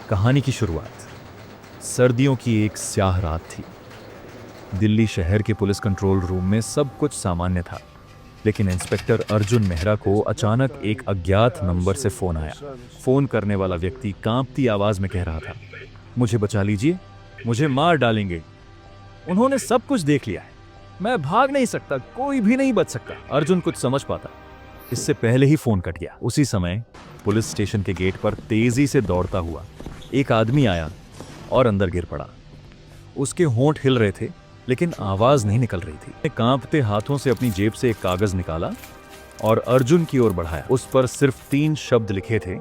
कहानी की शुरुआत सर्दियों की एक स्याह रात थी। दिल्ली शहर के पुलिस कंट्रोल रूम में सब कुछ सामान्य था, लेकिन इंस्पेक्टर अर्जुन मेहरा को अचानक एक अज्ञात नंबर से फोन आया। फोन करने वाला व्यक्ति कांपती आवाज में कह रहा था, मुझे बचा लीजिए, मुझे मार डालेंगे। उन्होंने सब कुछ देख लिया है, मैं भाग नहीं सकता, कोई भी नहीं बच सकता। अर्जुन कुछ समझ पाता इससे पहले ही फोन कट गया। उसी समय पुलिस स्टेशन के गेट पर तेजी से दौड़ता हुआ एक आदमी आया और अंदर गिर पड़ा। उसके होंठ हिल रहे थे, लेकिन आवाज नहीं निकल रही थी। कांपते हाथों से अपनी जेब से एक कागज निकाला और अर्जुन की ओर बढ़ाया। उस पर सिर्फ 3 शब्द लिखे थे,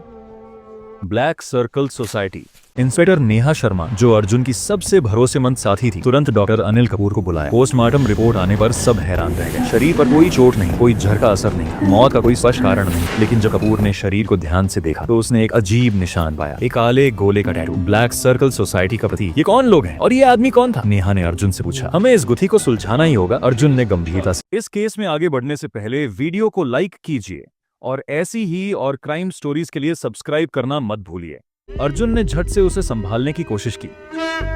black circle society. Inspector Neha Sharma, जो अर्जुन की सबसे भरोसेमंद साथी थी, तुरंत डॉक्टर अनिल कपूर को बुलाया। पोस्टमार्टम रिपोर्ट आने पर सब हैरान रह गए। शरीर पर कोई चोट नहीं, कोई जहर का असर नहीं, मौत का कोई स्पष्ट कारण नहीं। लेकिन जब कपूर ने शरीर को ध्यान से देखा तो उसने एक अजीब निशान पाया, एक काले गोले का टैटू, ब्लैक सर्कल सोसाइटी का प्रतीक। ये कौन लोग हैं और ये आदमी कौन था? नेहा ने अर्जुन से पूछा। हमें इस गुत्थी को सुलझाना ही होगा, अर्जुन ने गंभीरता से। इस केस में आगे बढ़ने से पहले वीडियो को लाइक कीजिए और ऐसी ही और क्राइम स्टोरीज के लिए सब्सक्राइब करना मत भूलिए। अर्जुन ने झट से उसे संभालने की कोशिश की,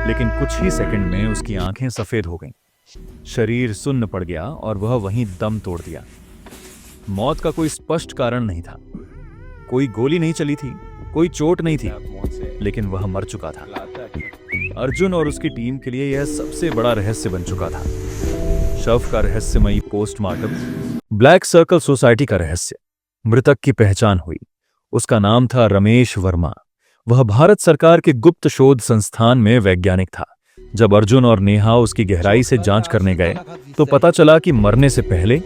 लेकिन कुछ ही सेकंड में उसकी आंखें सफेद हो गईं। शरीर सुन्न पड़ गया और वह वहीं दम तोड़ दिया। मौत का कोई स्पष्ट कारण नहीं था, कोई गोली नहीं चली थी, कोई चोट नहीं थी, लेकिन वह मर चुका था। अर्जुन और उसकी टीम के लिए यह सबसे बड़ा रहस्य बन चुका था। शव का रहस्यमयी पोस्टमार्टम, ब्लैक सर्कल सोसाइटी का रहस्य। मृतक की पहचान हुई, उसका नाम था रमेश वर्मा। वह भारत सरकार के गुप्त शोध संस्थान में वैज्ञानिक था। जब अर्जुन और नेहा उसकी गहराई से जांच करने गए तो पता चला कि मरने से पहले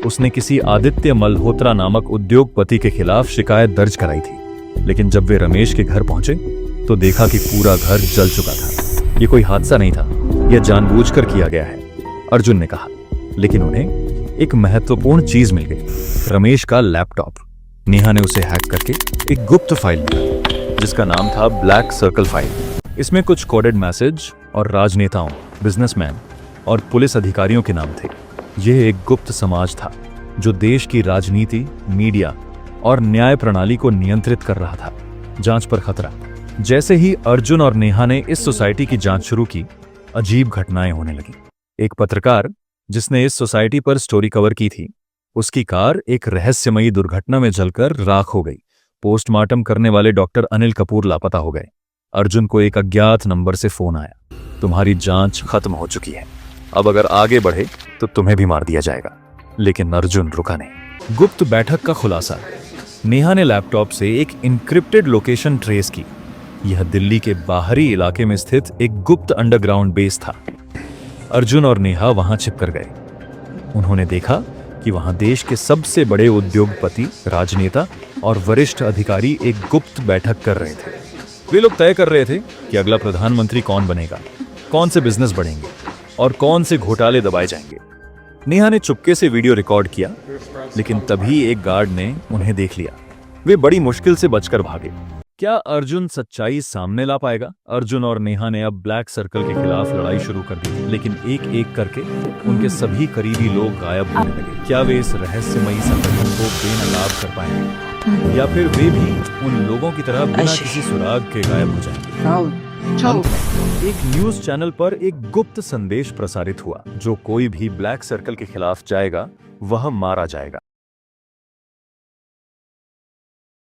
उसने किसी आदित्य मल्होत्रा नामक उद्योगपति के खिलाफ शिकायत दर्ज कराई थी। लेकिन जब वे रमेश के घर पहुंचे तो देखा कि पूरा घर जल चुका था। यह कोई हादसा नहीं था, यह जानबूझकर किया गया है, अर्जुन ने कहा। लेकिन उन्हें एक महत्वपूर्ण चीज मिल गई, रमेश का लैपटॉप। नेहा ने उसे हैक करके एक गुप्त फाइल ली जिसका नाम था ब्लैक सर्कल फाइल। इसमें कुछ कोडेड मैसेज और राजनेताओं, बिजनेसमैन और पुलिस अधिकारियों के नाम थे। यह एक गुप्त समाज था जो देश की राजनीति, मीडिया और न्याय प्रणाली को नियंत्रित कर रहा था। जांच पर खतरा। जैसे ही अर्जुन और नेहा ने इस सोसाइटी की जांच शुरू की, अजीब घटनाएं होने लगी। एक पत्रकार जिसने इस सोसाइटी पर स्टोरी कवर की थी, उसकी कार एक रहस्यमयी दुर्घटना में जलकर राख हो गई। पोस्टमार्टम करने वाले डॉक्टर अनिल कपूर लापता हो गए। अर्जुन को एक अज्ञात नंबर से फोन आया, तुम्हारी जांच खत्म हो चुकी है, अब अगर आगे बढ़े तो तुम्हें भी मार दिया जाएगा। लेकिन अर्जुन रुका नहीं। गुप्त बैठक का खुलासा। नेहा ने लैपटॉप से एक इनक्रिप्टेड लोकेशन ट्रेस की। यह दिल्ली के बाहरी इलाके में स्थित एक गुप्त अंडरग्राउंड बेस था। अर्जुन और नेहा वहां छिपकर गए। उन्होंने देखा कि वहां देश के सबसे बड़े उद्योगपति, राजनेता और वरिष्ठ अधिकारी एक गुप्त बैठक कर रहे थे। वे लोग तय कर रहे थे कि अगला प्रधानमंत्री कौन बनेगा, कौन से बिजनेस बढ़ेंगे और कौन से घोटाले दबाए जाएंगे। नेहा ने चुपके से वीडियो रिकॉर्ड किया, लेकिन तभी एक गार्ड ने उन्हें देख लिया। वे बड़ी मुश्किल से बचकर भागे। क्या अर्जुन सच्चाई सामने ला पाएगा? अर्जुन और नेहा ने अब ब्लैक सर्कल के खिलाफ लड़ाई शुरू कर दी, लेकिन एक एक करके उनके सभी करीबी लोग गायब होने लगे। क्या वे इस रहस्यमयी संगठन को बेनकाब कर पाएंगे, या फिर वे भी उन लोगों की तरह बिना किसी सुराग के गायब हो जाएंगे? एक न्यूज चैनल पर एक गुप्त संदेश प्रसारित हुआ, जो कोई भी ब्लैक सर्कल के खिलाफ जाएगा वह मारा जाएगा।